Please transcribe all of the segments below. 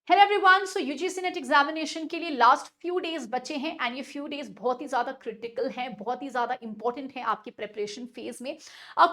Hello everyone. So UGC NET examination के लिए last few days बचे हैं एंड ये फ्यू डेज बहुत ही ज़्यादा क्रिटिकल हैं, बहुत ही ज़्यादा इंपॉर्टेंट है आपकी प्रिपरेशन फेज में।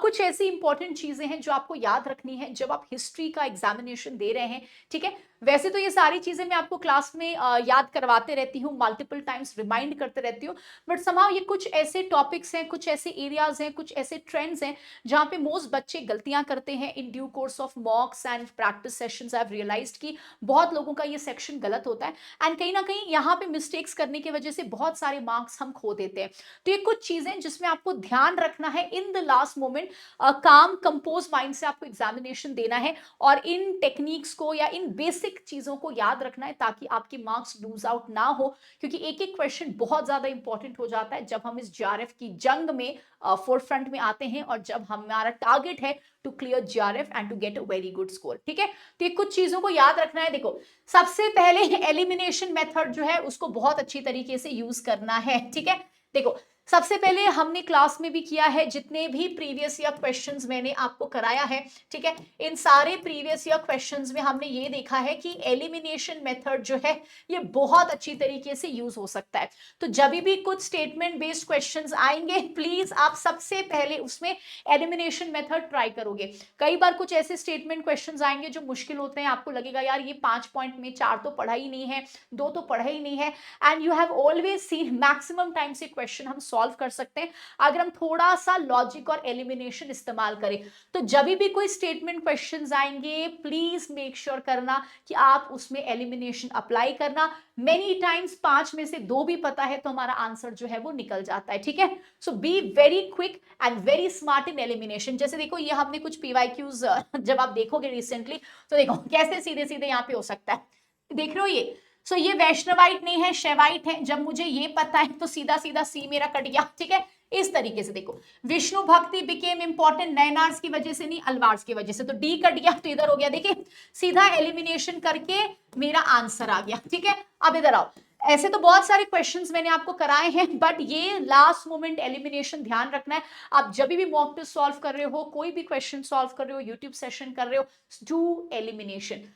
कुछ ऐसी इंपॉर्टेंट चीज़ें हैं जो आपको याद रखनी है जब आप हिस्ट्री का एग्जामिनेशन दे रहे हैं। ठीक है, वैसे तो ये सारी चीज़ें मैं आपको क्लास में याद करवाते रहती हूँ, मल्टीपल टाइम्स रिमाइंड करते रहती हूँ, बट समाव ये कुछ ऐसे टॉपिक्स हैं, कुछ ऐसे एरियाज हैं, कुछ ऐसे ट्रेंड्स हैं जहाँ पे मोस्ट बच्चे गलतियां करते हैं। In due course of mocks and practice sessions I have realised कि बहुत लोगों का ये सेक्शन गलत होता है एंड कहीं ना कहीं यहाँ पे मिस्टेक्स करने की वजह से बहुत सारे मार्क्स हम खो देते हैं। तो ये कुछ चीजें जिसमें आपको ध्यान रखना है इन द लास्ट मोमेंट, काम कंपोज माइंड से आपको एग्जामिनेशन देना है और इन टेक्निक्स को या इन बेसिक चीजों को याद रखना है ताकि आपके मार्क्स लूज आउट ना हो, क्योंकि एक एक क्वेश्चन बहुत ज्यादा इंपॉर्टेंट हो जाता है जब हम इस जीआरएफ की जंग में फोरफ्रंट में आते हैं और जब हमारा टारगेट है to clear JRF and to get a very good score. ठीक है, तो ये कुछ चीजों को याद रखना है। देखो, सबसे पहले एलिमिनेशन मेथड जो है उसको बहुत अच्छी तरीके से यूज करना है। ठीक है, देखो, सबसे पहले हमने क्लास में भी किया है, जितने भी प्रीवियस ईयर क्वेश्चंस मैंने आपको कराया है, ठीक है, इन सारे प्रीवियस ईयर क्वेश्चंस में हमने ये देखा है कि एलिमिनेशन मेथड जो है ये बहुत अच्छी तरीके से यूज हो सकता है। तो जब भी कुछ स्टेटमेंट बेस्ड क्वेश्चंस आएंगे, प्लीज आप सबसे पहले उसमें एलिमिनेशन मेथड ट्राई करोगे। कई बार कुछ ऐसे स्टेटमेंट क्वेश्चंस आएंगे जो मुश्किल होते हैं, आपको लगेगा यार ये 5 पॉइंट में 4 तो पढ़ा ही नहीं है, 2 तो पढ़ा ही नहीं है, and you have always seen maximum time से क्वेश्चन हम सॉल्व कर सकते हैं अगर हम थोड़ा सा लॉजिक और एलिमिनेशन इस्तेमाल करें। तो जब भी कोई स्टेटमेंट क्वेश्चंस आएंगे, प्लीज मेक श्योर करना कि आप उसमें एलिमिनेशन अप्लाई करना। मेनी टाइम्स 5 में से 2 भी पता है तो हमारा आंसर जो है वो निकल जाता है। ठीक है, so be very quick and very smart in elimination. जैसे देखो, ये हमने कुछ पीवाईक्यूज जब आप देखोगे रिसेंटली, तो देखो कैसे सीधे सीधे यहाँ पे हो सकता है। देख रहे हो ये? सो ये वैष्णवाइट नहीं है, शेवाइट है। जब मुझे ये पता है तो सीधा सीधा सी मेरा कट गया। ठीक है, इस तरीके से देखो, विष्णु भक्ति बिकेम इंपॉर्टेंट नयनार्स की वजह से नहीं, अलवार्स की वजह से, तो डी कट गया तो इधर हो गया। देखिए, सीधा एलिमिनेशन करके मेरा आंसर आ गया। ठीक है, अब इधर आओ। ऐसे तो बहुत सारे क्वेश्चंस मैंने आपको कराए हैं, बट ये लास्ट मोमेंट एलिमिनेशन ध्यान रखना है। आप जब भी मॉक टेस्ट सॉल्व कर रहे हो, कोई भी क्वेश्चन सॉल्व कर रहे हो, यूट्यूब सेशन कर रहे हो, डू एलिमिनेशन।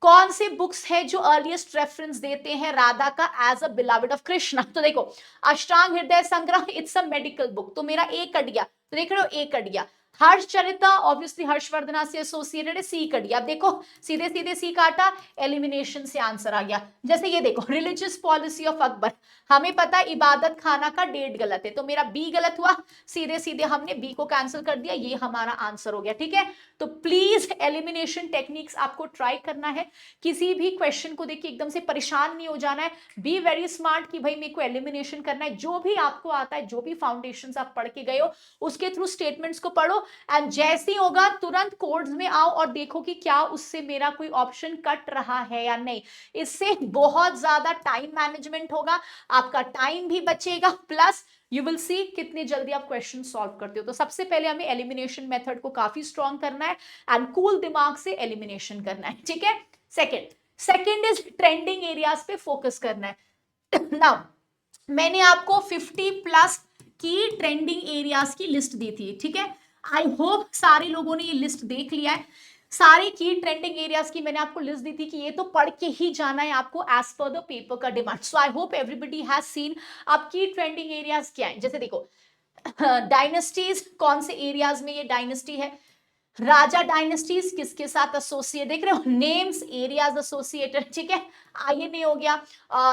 कौन से बुक्स है जो अर्लीस्ट रेफरेंस देते हैं राधा का as a beloved of Krishna? तो देखो, अष्टांग हृदय संग्रह, इट्स अ मेडिकल बुक, तो मेरा ए कट गया। तो देख रहे हो, ए कट गया। हर्षचरिता ऑब्वियसली हर्षवर्धना से एसोसिएटेड है, सी कट गया। अब देखो, सीधे सीधे सी काटा, एलिमिनेशन से आंसर आ गया। जैसे ये देखो, रिलीजियस पॉलिसी ऑफ अकबर, हमें पता है इबादत खाना का डेट गलत है, तो मेरा बी गलत हुआ, सीधे सीधे हमने बी को कैंसिल कर दिया, ये हमारा आंसर हो गया। ठीक है, तो प्लीज एलिमिनेशन टेक्निक्स आपको ट्राई करना है। किसी भी क्वेश्चन को देखिए एकदम से परेशान नहीं हो जाना है। बी वेरी स्मार्ट कि भाई मेरे को एलिमिनेशन करना है। जो भी आपको आता है, जो भी फाउंडेशंस आप पढ़ के गए हो, उसके थ्रू स्टेटमेंट्स को पढ़ो एंड जैसे ही होगा तुरंत कोड्स में आओ और देखो कि क्या उससे मेरा कोई ऑप्शन कट रहा है या नहीं। इससे बहुत ज्यादा टाइम मैनेजमेंट होगा, आपका टाइम भी बचेगा, प्लस यू विल सी कितने जल्दी आप क्वेश्चन सॉल्व करते हो। तो सबसे पहले हमें एलिमिनेशन मेथड को काफी स्ट्रॉन्ग करना है एंड कूल दिमाग से एलिमिनेशन करना है। ठीक है, सेकेंड इज ट्रेंडिंग एरियाज पे फोकस करना है। नाउ, मैंने आपको 50 प्लस की ट्रेंडिंग एरियाज की लिस्ट दी थी। ठीक है, आई होप सारे लोगों ने ये लिस्ट देख लिया है। सारे की ट्रेंडिंग एरियाज की मैंने आपको लिस्ट दी थी कि ये तो पढ़ के ही जाना है आपको एज पर द पेपर का demand. So I hope everybody has seen अब की ट्रेंडिंग एरियाज क्या है। जैसे देखो, डायनेस्टीज, कौन से एरियाज में ये डायनेस्टी है, राजा डायनेस्टीज किसके साथ एसोसिएट, देख रहे हो, नेम्स एरियाज एसोसिएटेड। ठीक है, आईएनए हो गया,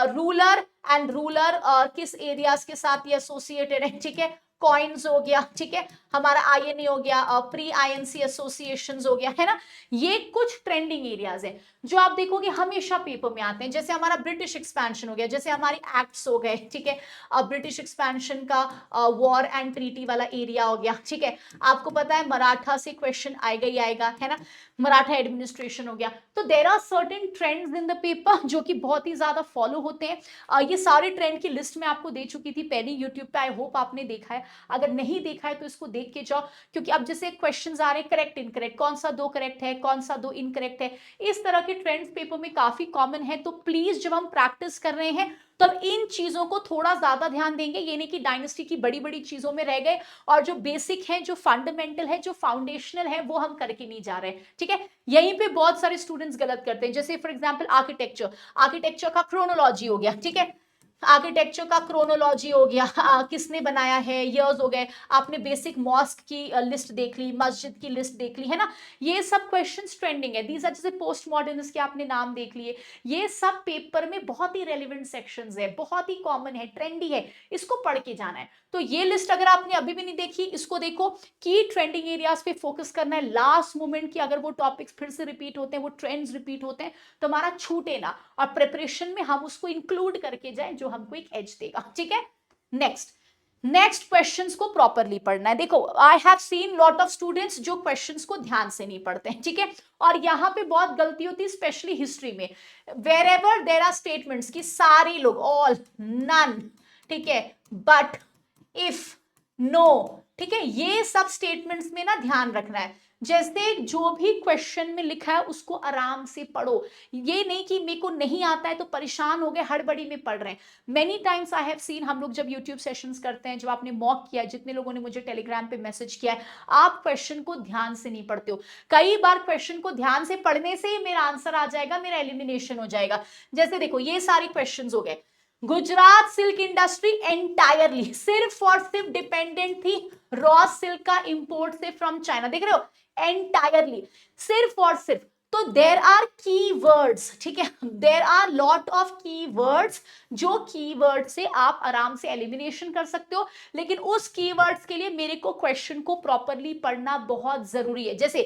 रूलर एंड रूलर किस एरियाज के साथ ये एसोसिएटेड है। ठीक है, कॉइन्स हो गया। ठीक है, हमारा आईएनए हो गया, प्री आईएनसी एसोसिएशंस हो गया, है ना। ये कुछ ट्रेंडिंग एरियाज है जो आप देखोगे हमेशा पेपर में आते हैं। जैसे हमारा ब्रिटिश एक्सपेंशन हो गया, जैसे हमारे एक्ट्स हो गए। ठीक है, ब्रिटिश एक्सपेंशन का वॉर एंड ट्रीटी वाला एरिया हो गया। ठीक है, आपको पता है मराठा से क्वेश्चन आएगा ही आएगा, है ना, मराठा एडमिनिस्ट्रेशन हो गया। तो there are certain trends in the paper जो कि बहुत ही ज्यादा फॉलो होते हैं। ये सारे ट्रेंड की लिस्ट में आपको दे चुकी थी पहले यूट्यूब पे, आई होप आपने देखा है। अगर नहीं देखा है तो इसको देख के जाओ, क्योंकि अब जैसे क्वेश्चंस आ रहे हैं करेक्ट इनकरेक्ट, कौन सा दो करेक्ट है, कौन सा दो इनकरेक्ट है, इस तरह के ट्रेंड्स पेपर में काफी कॉमन है। तो प्लीज जब हम प्रैक्टिस कर रहे हैं तो अब इन चीजों को थोड़ा ज्यादा ध्यान देंगे, ये नहीं कि डायनेस्टी की बड़ी बड़ी चीजों में रह गए और जो बेसिक है, जो फंडामेंटल है, जो फाउंडेशनल है, वो हम करके नहीं जा रहे हैं। ठीक है, यहीं पे बहुत सारे स्टूडेंट्स गलत करते हैं। जैसे फॉर एग्जांपल आर्किटेक्चर, आर्किटेक्चर का क्रोनोलॉजी हो गया, ठीक है, आर्किटेक्चर का क्रोनोलॉजी हो गया, किसने बनाया है, इयर्स हो गए, आपने बेसिक मॉस्क की लिस्ट देख ली, मस्जिद की लिस्ट देख ली, है ना, ये सब क्वेश्चंस ट्रेंडिंग है। दीज आर जैसे पोस्ट मॉडर्निस्ट के आपने नाम देख लिए, ये सब पेपर में बहुत ही रेलिवेंट सेक्शंस है, बहुत ही कॉमन है, ट्रेंडी है, इसको पढ़ के जाना है। तो ये लिस्ट अगर आपने अभी भी नहीं देखी, इसको देखो, की ट्रेंडिंग एरियाज पे फोकस करना है, लास्ट मोमेंट की अगर वो टॉपिक्स फिर से रिपीट होते हैं, वो ट्रेंड्स रिपीट होते हैं, तो हमारा छूटे ना, और प्रिपरेशन में हम उसको इंक्लूड करके जाएं जो हमको एक एज देगा। ठीक है, नेक्स्ट क्वेश्चंस को प्रॉपरली पढ़ना है। देखो, I have seen lot of students जो क्वेश्चंस को ध्यान से नहीं पढ़ते हैं, ठीक है, और यहां पे बहुत गलती होती है, स्पेशली हिस्ट्री में, wherever there are statements की सारे लोग, ऑल, नन, ठीक है, बट, इफ, नो, ठीक है, ये सब स्टेटमेंट्स में ना ध्यान रखना है। जैसे जो भी क्वेश्चन में लिखा है उसको आराम से पढ़ो, ये नहीं कि मेरे को नहीं आता है तो परेशान हो गए, हड़बड़ी में पढ़ रहे हैं। Many times I have seen, हम लोग जब यूट्यूब सेशंस करते हैं, जब आपने मॉक किया है, जितने लोगों ने मुझे टेलीग्राम पे मैसेज किया है, आप क्वेश्चन को ध्यान से नहीं पढ़ते हो। कई बार क्वेश्चन को ध्यान से पढ़ने से ही मेरा आंसर आ जाएगा, मेरा एलिमिनेशन हो जाएगा। जैसे देखो, ये सारे क्वेश्चन हो गए, गुजरात सिल्क इंडस्ट्री एंटायरली सिर्फ और सिर्फ डिपेंडेंट थी रॉ सिल्क का इंपोर्ट से फ्रॉम चाइना, देख रहे हो, एंटायरली, सिर्फ और सिर्फ। तो देर आर कीवर्ड्स, ठीक है, there are lot of keywords, जो कीवर्ड से आप आराम से एलिमिनेशन कर सकते हो, लेकिन उस कीवर्ड्स के लिए मेरे को क्वेश्चन को प्रॉपरली पढ़ना बहुत जरूरी है। जैसे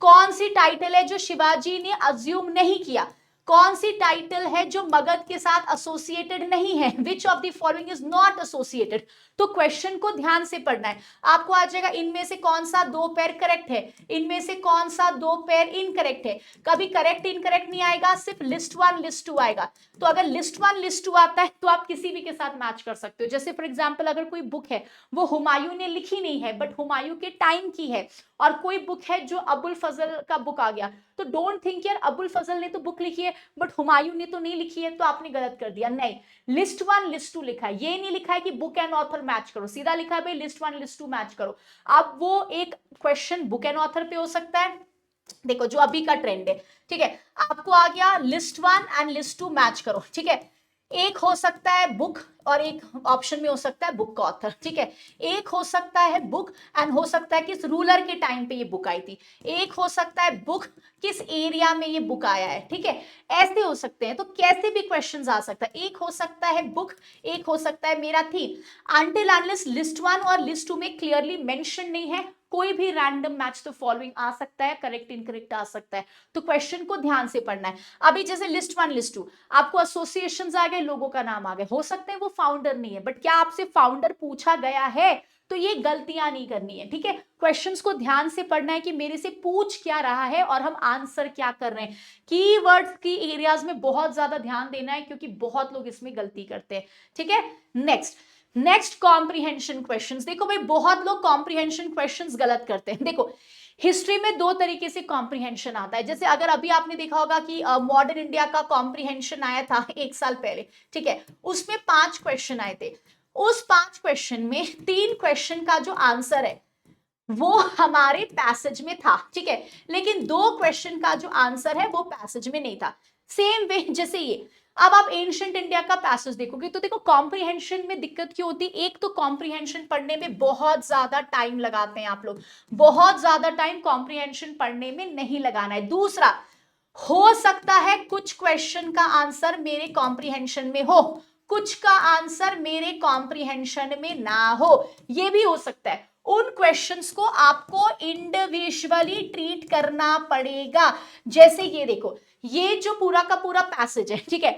कौन सी टाइटल है जो शिवाजी ने अज्यूम नहीं किया, कौन सी टाइटल है जो मगध के साथ एसोसिएटेड नहीं है, which of the following is not associated. तो क्वेश्चन को ध्यान से पढ़ना है, आपको आ जाएगा इनमें से कौन सा दो पेयर करेक्ट है, इनमें से कौन सा दो पेयर इनकरेक्ट है। कभी करेक्ट इनकरेक्ट नहीं आएगा, सिर्फ लिस्ट 1 लिस्ट 2 आएगा। तो अगर लिस्ट 1 लिस्ट 2 आता है तो आप किसी भी के साथ मैच कर सकते हो। जैसे फॉर एग्जाम्पल, अगर कोई बुक है वो हुमायूं ने लिखी नहीं है बट हुमायूं के टाइम की है, और कोई बुक है जो अबुल फजल का बुक आ गया, तो डोंट थिंक यार अबुल फजल ने तो बुक लिखी है बट हुमायूं ने तो नहीं लिखी है, तो आपने गलत कर दिया। नहीं, लिस्ट 1 लिस्ट 2 लिखा है, ये नहीं लिखा है कि बुक एंड ऑथर मैच करो, सीधा लिखा है भाई लिस्ट 1 लिस्ट 2 मैच करो। अब वो एक क्वेश्चन बुक एंड ऑथर पे हो सकता है, देखो जो अभी का ट्रेंड है, ठीक है, आपको आ गया लिस्ट 1 एंड लिस्ट 2 मैच करो, ठीक है, एक हो सकता है बुक और एक ऑप्शन में हो सकता है बुक का ऑथर, ठीक है, एक हो सकता है बुक एंड हो सकता है किस रूलर के टाइम पे ये बुक आई थी, एक हो सकता है बुक किस एरिया में ये बुक आया है, ठीक है, ऐसे हो सकते हैं। तो कैसे भी क्वेश्चंस आ सकता है, एक हो सकता है बुक, एक हो सकता है मेरा थीम। अनटिल अनलेस लिस्ट 1 और लिस्ट 2 में क्लियरली मेंशन नहीं है, कोई भी रैंडम मैच तो फॉलोइंग आ सकता है, करेक्ट इनकरेक्ट आ सकता है। तो क्वेश्चन को ध्यान से पढ़ना है। अभी जैसे लिस्ट 1 लिस्ट 2 आपको एसोसिएशंस आ गए, लोगों का नाम आ गया, हो सकते हैं वो फाउंडर नहीं है, बट क्या आपसे फाउंडर पूछा गया है, तो ये गलतियां नहीं करनी है, ठीक है। क्वेश्चंस को ध्यान से पढ़ना है कि मेरे से पूछ क्या रहा है और हम आंसर क्या कर रहे हैं। कीवर्ड्स की एरियाज में बहुत ज्यादा ध्यान देना है, क्योंकि बहुत लोग इसमें गलती करते हैं, ठीक है। Next comprehension questions. देखो भाई, बहुत लोग कॉम्प्रिहेंशन क्वेश्चंस गलत करते हैं। देखो, हिस्ट्री में दो तरीके से कॉम्प्रिहेंशन आता है। जैसे अगर अभी आपने देखा होगा कि मॉडर्न इंडिया का कॉम्प्रिहेंशन आया था 1 साल पहले, ठीक है, उसमें 5 क्वेश्चन आए थे। उस 5 क्वेश्चन में 3 क्वेश्चन का जो आंसर है वो हमारे पैसेज में था, ठीक है, लेकिन 2 क्वेश्चन का जो आंसर है वो पैसेज में नहीं था। सेम वे जैसे ये, अब आप एंशिएंट इंडिया का पैसेज देखोगे तो देखो कॉम्प्रिहेंशन में दिक्कत क्यों होती है। एक तो कॉम्प्रिहेंशन पढ़ने में बहुत ज्यादा टाइम लगाते हैं आप लोग, बहुत ज्यादा टाइम कॉम्प्रिहेंशन पढ़ने में नहीं लगाना है। दूसरा, हो सकता है कुछ क्वेश्चन का आंसर मेरे कॉम्प्रिहेंशन में हो, कुछ का आंसर मेरे कॉम्प्रिहेंशन में ना हो, ये भी हो सकता है। उन क्वेश्चंस को आपको इंडिविजुअली ट्रीट करना पड़ेगा। जैसे ये देखो, ये जो पूरा का पूरा पैसेज है, ठीक है,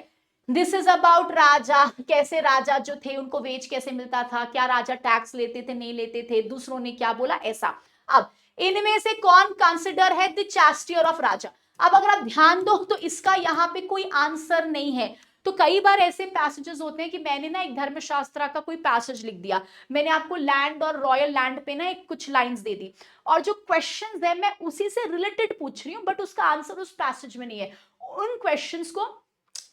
दिस इज अबाउट राजा, कैसे राजा जो थे उनको वेज कैसे मिलता था, क्या राजा टैक्स लेते थे नहीं लेते थे, दूसरों ने क्या बोला, ऐसा। अब इनमें से कौन कंसिडर है द चास्टियर ऑफ राजा। अब अगर आप ध्यान दो तो इसका यहाँ पे कोई आंसर नहीं है, तो कई बार ऐसे पैसेजेस होते हैं कि मैंने ना एक धर्मशास्त्र का कोई पैसेज लिख दिया, मैंने आपको लैंड और रॉयल लैंड पे ना एक कुछ लाइंस दे दी, और जो क्वेश्चंस है मैं उसी से रिलेटेड पूछ रही हूँ, बट उसका आंसर उस पैसेज में नहीं है। उन क्वेश्चंस को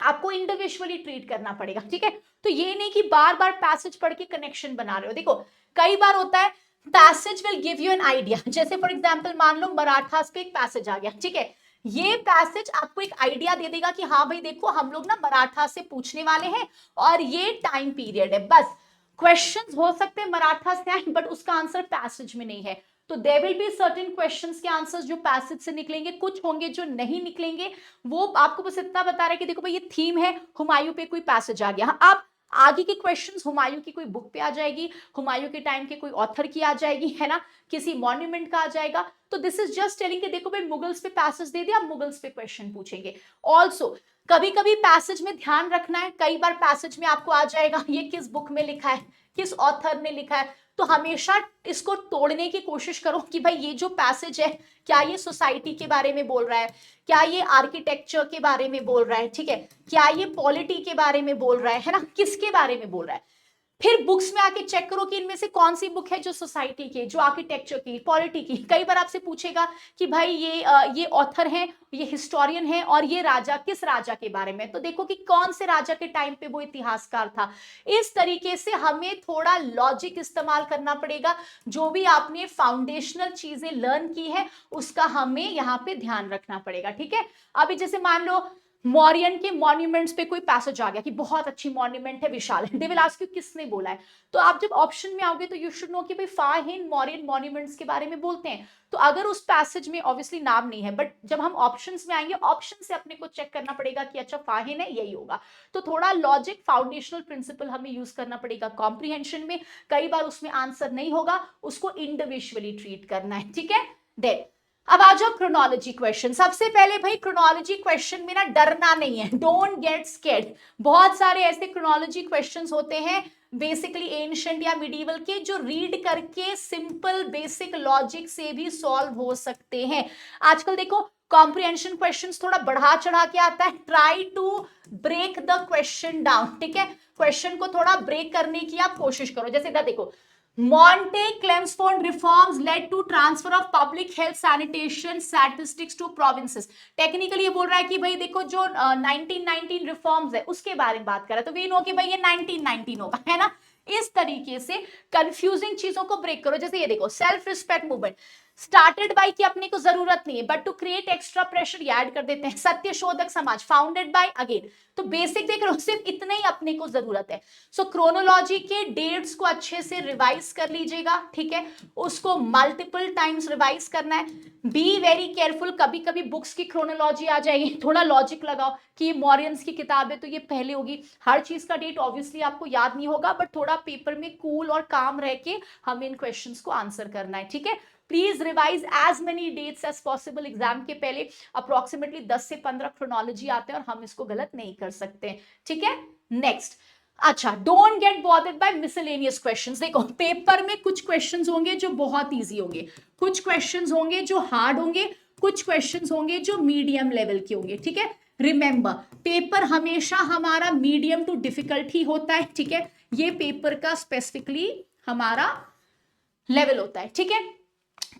आपको इंडिविजुअली ट्रीट करना पड़ेगा, ठीक है। तो ये नहीं कि बार बार पैसेज पढ़ के कनेक्शन बना रहे हो। देखो कई बार होता है passage will give you an idea, जैसे फॉर एग्जांपल मान लो मराठास पे एक पैसेज आ गया, ठीक है, ये पैसेज आपको एक आइडिया दे देगा कि हाँ भाई देखो हम लोग ना मराठा से पूछने वाले हैं और ये टाइम पीरियड है, बस। क्वेश्चंस हो सकते हैं मराठा से आए, बट उसका आंसर पैसेज में नहीं है। तो there will be certain questions के आंसर्स जो पैसेज से निकलेंगे, कुछ होंगे जो नहीं निकलेंगे। वो आपको बस इतना बता रहा है कि देखो भाई ये थीम है, हुमायूं पे कोई पैसेज आ गया, हाँ, आप आगे के क्वेश्चंस हुमायूं की कोई बुक पे आ जाएगी, हुमायूं के टाइम के कोई ऑथर की आ जाएगी, है ना, किसी मॉन्यूमेंट का आ जाएगा। तो दिस इज जस्ट टेलिंग कि देखो भाई मुगल्स पे पैसेज दे दिया, मुगल्स पे क्वेश्चन पूछेंगे। ऑल्सो कभी कभी पैसेज में ध्यान रखना है, कई बार पैसेज में आपको आ जाएगा ये किस बुक में लिखा है, किस ऑथर ने लिखा है। तो हमेशा इसको तोड़ने की कोशिश करो कि भाई ये जो पैसेज है क्या ये सोसाइटी के बारे में बोल रहा है, क्या ये आर्किटेक्चर के बारे में बोल रहा है, ठीक है, क्या ये पॉलिटी के बारे में बोल रहा है ना, किसके बारे में बोल रहा है। फिर बुक्स में आके चेक करो कि इनमें से कौन सी बुक है जो सोसाइटी की, जो आर्किटेक्चर की, पॉलिटी की। कई बार आपसे पूछेगा कि भाई ये ऑथर हैं, ये हिस्टोरियन है, और ये राजा किस राजा के बारे में, तो देखो कि कौन से राजा के टाइम पे वो इतिहासकार था। इस तरीके से हमें थोड़ा लॉजिक इस्तेमाल करना पड़ेगा। जो भी आपने फाउंडेशनल चीजें लर्न की है उसका हमें यहाँ पे ध्यान रखना पड़ेगा, ठीक है। अभी जैसे मान लो मौर्यन के मॉन्यूमेंट्स पे कोई पैसेज आ गया कि बहुत अच्छी मॉन्यूमेंट है, विशाल है, दे विल आस्क यू किसने बोला है। तो आप जब ऑप्शन में आओगे तो यू शुड नो कि भाई फाहिन मौर्यन मॉन्यूमेंट्स के बारे में बोलते हैं। तो अगर उस पैसेज में ऑब्वियसली नाम नहीं है, बट जब हम ऑप्शंस में आएंगे ऑप्शन से अपने को चेक करना पड़ेगा कि अच्छा फाहिन है यही होगा। तो थोड़ा लॉजिक फाउंडेशनल प्रिंसिपल हमें यूज करना पड़ेगा कॉम्प्रिहेंशन में। कई बार उसमें आंसर नहीं होगा, उसको इंडिविजुअली ट्रीट करना है, ठीक है। देन अब आ जाओ क्रोनोलॉजी क्वेश्चन। सबसे पहले भाई क्रोनोलॉजी क्वेश्चन में ना डरना नहीं है, डोंट गेट स्कैर्ड। बहुत सारे ऐसे क्रोनोलॉजी क्वेश्चंस होते हैं बेसिकली एंशिएंट या मिडिवल के, जो रीड करके सिंपल बेसिक लॉजिक से भी सॉल्व हो सकते हैं। आजकल देखो कॉम्प्रिहेंशन क्वेश्चंस थोड़ा बढ़ा चढ़ा के आता है, try to break the question down, ठीक है। क्वेश्चन को थोड़ा ब्रेक करने की आप कोशिश करो। जैसे इधर देखो, Monte-Chelmsford reforms led to transfer of public health sanitation statistics to provinces। Technically ये बोल रहा है कि भाई देखो जो 1919 रिफॉर्म्स है उसके बारे में बात कर रहा है, तो वी नो कि भाई ये 1919 होगा, है ना। इस तरीके से कंफ्यूजिंग चीजों को ब्रेक करो। जैसे ये देखो self respect movement started by की अपने को जरूरत नहीं है, but to create extra pressure ये ऐड कर देते हैं। Satyashodhak Samaj founded by again, तो बेसिक देख रहे हो सिर्फ इतना ही अपने को जरूरत है। सो क्रोनोलॉजी के डेट्स को अच्छे से रिवाइज कर लीजिएगा, ठीक है, उसको मल्टीपल टाइम्स रिवाइज करना है। बी वेरी केयरफुल, कभी कभी बुक्स की क्रोनोलॉजी आ जाएगी, थोड़ा लॉजिक लगाओ कि ये मॉरियंस की किताब है तो ये पहले होगी। हर चीज का डेट ऑब्वियसली आपको याद नहीं होगा, बट थोड़ा पेपर में कूल और काम रह के हमें इन क्वेश्चंस को आंसर करना है, ठीक है। Please revise as many dates as possible. Exam के पहले अप्रोक्सीमेटली 10 से 15 क्रोनोलॉजी आते हैं और हम इसको गलत नहीं कर सकते, ठीक है। नेक्स्ट, अच्छा, don't get bothered by miscellaneous questions. देखो पेपर में कुछ क्वेश्चंस होंगे जो बहुत इजी होंगे, कुछ क्वेश्चंस होंगे जो हार्ड होंगे, कुछ क्वेश्चंस होंगे जो मीडियम लेवल के होंगे, ठीक है। रिमेंबर, पेपर हमेशा हमारा मीडियम टू डिफिकल्ट ही होता है, ठीक है। ये पेपर का स्पेसिफिकली हमारा लेवल होता है, ठीक है।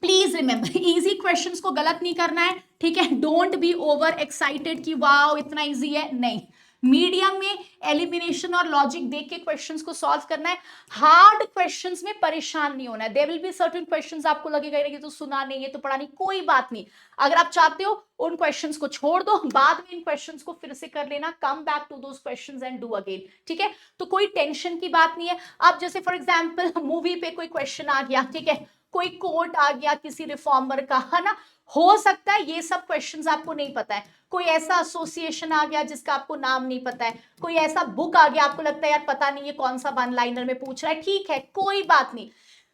प्लीज रिमेंबर, इजी क्वेश्चंस को गलत नहीं करना है, ठीक है। डोंट बी ओवर एक्साइटेड कि वाओ इतना इजी है, नहीं। मीडियम में एलिमिनेशन और लॉजिक देख के क्वेश्चंस को सॉल्व करना है। हार्ड क्वेश्चंस में परेशान नहीं होना है। There will be certain questions आपको लगेगा ये तो सुना नहीं, ये तो पढ़ा नहीं, कोई बात नहीं। अगर आप चाहते हो उन क्वेश्चंस को छोड़ दो, बाद में इन क्वेश्चंस को फिर से कर लेना, come back to those questions and do again, ठीक है। तो कोई टेंशन की बात नहीं है। अब जैसे फॉर एग्जांपल मूवी पे कोई क्वेश्चन आ गया, ठीक है, कोई कोट आ गया किसी रिफॉर्मर का, है ना, हो सकता है ये सब क्वेश्चंस आपको नहीं पता है। कोई ऐसा एसोसिएशन आ गया जिसका आपको नाम नहीं पता है, कोई ऐसा बुक आ गया आपको लगता है यार पता नहीं ये कौन सा वन लाइनर में पूछ रहा है, ठीक है, कोई बात नहीं।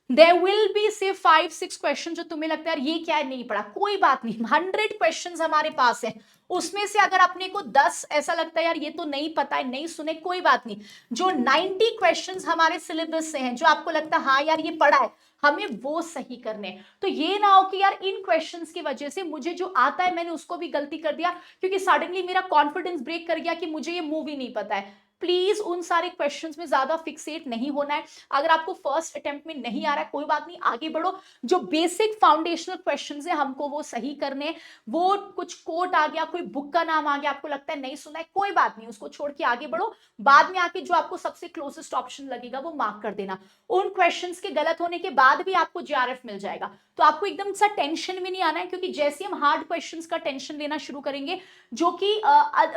देयर विल बी से 5-6 क्वेश्चन जो तुम्हें लगता है यार ये क्या है, नहीं पढ़ा, कोई बात नहीं, 100 क्वेश्चंस हमारे पास हैं, उसमें से अगर अपने को 10 ऐसा लगता है यार ये तो नहीं पता है, नहीं सुने, कोई बात नहीं, जो 90 क्वेश्चंस हमारे सिलेबस से हैं, जो आपको लगता है हाँ यार ये पढ़ा है, हमें वो सही करने हैं। तो ये ना हो कि यार इन क्वेश्चंस की वजह से मुझे जो आता है मैंने उसको भी गलती कर दिया, क्योंकि सडनली मेरा कॉन्फिडेंस ब्रेक कर गया कि मुझे ये मूवी नहीं पता है। प्लीज उन सारे क्वेश्चंस में ज्यादा फिक्सेट नहीं होना है। अगर आपको फर्स्ट अटेम्प्ट में नहीं आ रहा है, कोई बात नहीं, आगे बढ़ो। जो बेसिक फाउंडेशनल क्वेश्चंस है हमको वो सही करने हैं। वो कुछ कोट आ गया, कोई बुक का नाम आ गया, आपको लगता है नहीं सुना है, कोई बात नहीं, उसको छोड़ के आगे बढ़ो। बाद में आके जो आपको सबसे क्लोजेस्ट ऑप्शन लगेगा वो मार्क कर देना। उन क्वेश्चंस के गलत होने के बाद भी आपको जीआरएफ मिल जाएगा। तो आपको एकदम सा टेंशन में नहीं आना है, क्योंकि जैसे हम हार्ड क्वेश्चंस का टेंशन लेना शुरू करेंगे, जो कि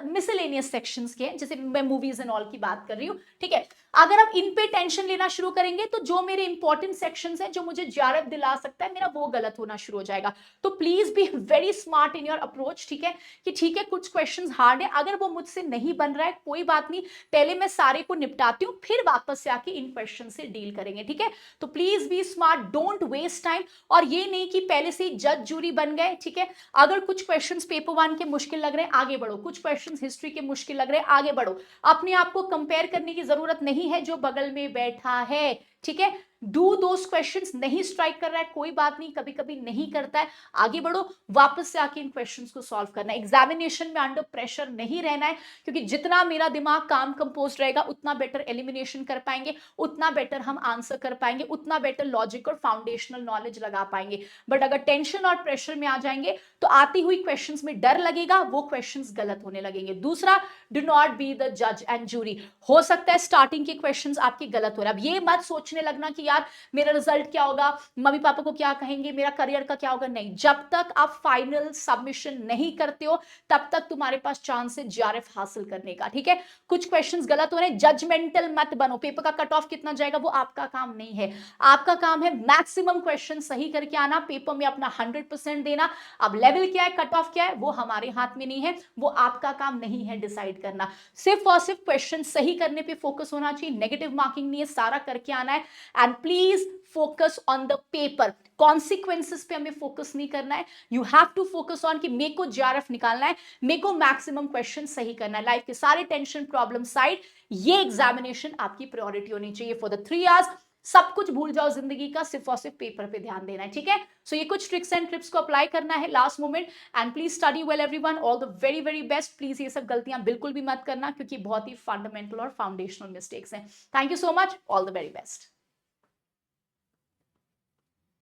मिसलेनियस सेक्शंस के हैं, जैसे मैं मूवीज एंड ऑल की बात कर रही हूँ, ठीक है, अगर हम इन पे टेंशन लेना शुरू करेंगे तो जो मेरे इंपॉर्टेंट सेक्शंस हैं, जो मुझे जीआरएफ दिला सकता है, मेरा वो गलत होना शुरू हो जाएगा। तो please be very smart in your approach, ठीक है, कि ठीक है कुछ क्वेश्चंस हार्ड है, अगर वो मुझसे नहीं बन रहा है कोई बात नहीं, पहले मैं सारे को निपटाती हूँ, फिर वापस से आके इन क्वेश्चन से डील करेंगे, ठीक है। तो please be smart, don't waste time. और ये नहीं कि पहले से जज जूरी बन गए, ठीक है। अगर कुछ क्वेश्चंस पेपर 1 के मुश्किल लग रहे हैं, आगे बढ़ो, कुछ क्वेश्चंस हिस्ट्री के मुश्किल लग रहे हैं, आगे बढ़ो। अपने आप को कंपेयर करने की जरूरत नहीं है जो बगल में बैठा है, ठीक है। डू दोस क्वेश्चंस, नहीं स्ट्राइक कर रहा है कोई बात नहीं, कभी कभी नहीं करता है, आगे बढ़ो, वापस से आके इन क्वेश्चंस को सॉल्व करना है। एग्जामिनेशन में अंडर प्रेशर नहीं रहना है, क्योंकि जितना मेरा दिमाग काम कंपोज रहेगा उतना बेटर एलिमिनेशन कर पाएंगे, उतना बेटर हम आंसर कर पाएंगे, उतना बेटर लॉजिक और फाउंडेशनल नॉलेज लगा पाएंगे। बट अगर टेंशन और प्रेशर में आ जाएंगे तो आती हुई क्वेश्चंस में डर लगेगा, वो क्वेश्चंस गलत होने लगेंगे। दूसरा, डू नॉट बी द जज एंड जूरी। हो सकता है स्टार्टिंग के क्वेश्चंस आपके गलत हो रहे हैं, अब ये मत सोचने लगना कि यार मेरा रिजल्ट क्या होगा, मम्मी पापा को क्या कहेंगे, मेरा करियर का क्या होगा, नहीं, जब तक आप फाइनल सबमिशन नहीं करते हो तब तक तुम्हारे पास चांस है जीआरएफ हासिल करने का, ठीक है। कुछ क्वेश्चंस गलत हो रहे हैं, जजमेंटल मत बनो, पेपर का कट ऑफ कितना जाएगा वो आपका काम नहीं है, आपका काम है मैक्सिमम क्वेश्चन सही करके आना, पेपर में अपना 100% देना। अब लेवल क्या है, कट ऑफ क्या है, वो हमारे हाथ में नहीं है, वो आपका काम नहीं है डिसाइड करना। सिर्फ और सिर्फ क्वेश्चन सही करने पे फोकस होना चाहिए, नेगेटिव मार्किंग नहीं है, सारा करके आना है। And please focus on the paper, consequences पे हमें फोकस नहीं करना है। You have to focus on कि मेरे को जीआरएफ निकालना है, मेरे को मैक्सिमम क्वेश्चन सही करना है, लाइफ के सारे टेंशन प्रॉब्लम साइड, ये एग्जामिनेशन आपकी प्रायोरिटी होनी चाहिए फॉर द 3 आवर्स। सब कुछ भूल जाओ जिंदगी का, सिर्फ और सिर्फ पेपर पे ध्यान देना है, ठीक है। सो ये कुछ ट्रिक्स एंड ट्रिप्स को अप्लाई करना है last moment. And please study well everyone, all the very very best. Please ये सब गलतियां बिल्कुल भी मत करना, क्योंकि बहुत ही फंडामेंटल और फाउंडेशनल मिस्टेक्स हैं। Thank you so much, all the very best.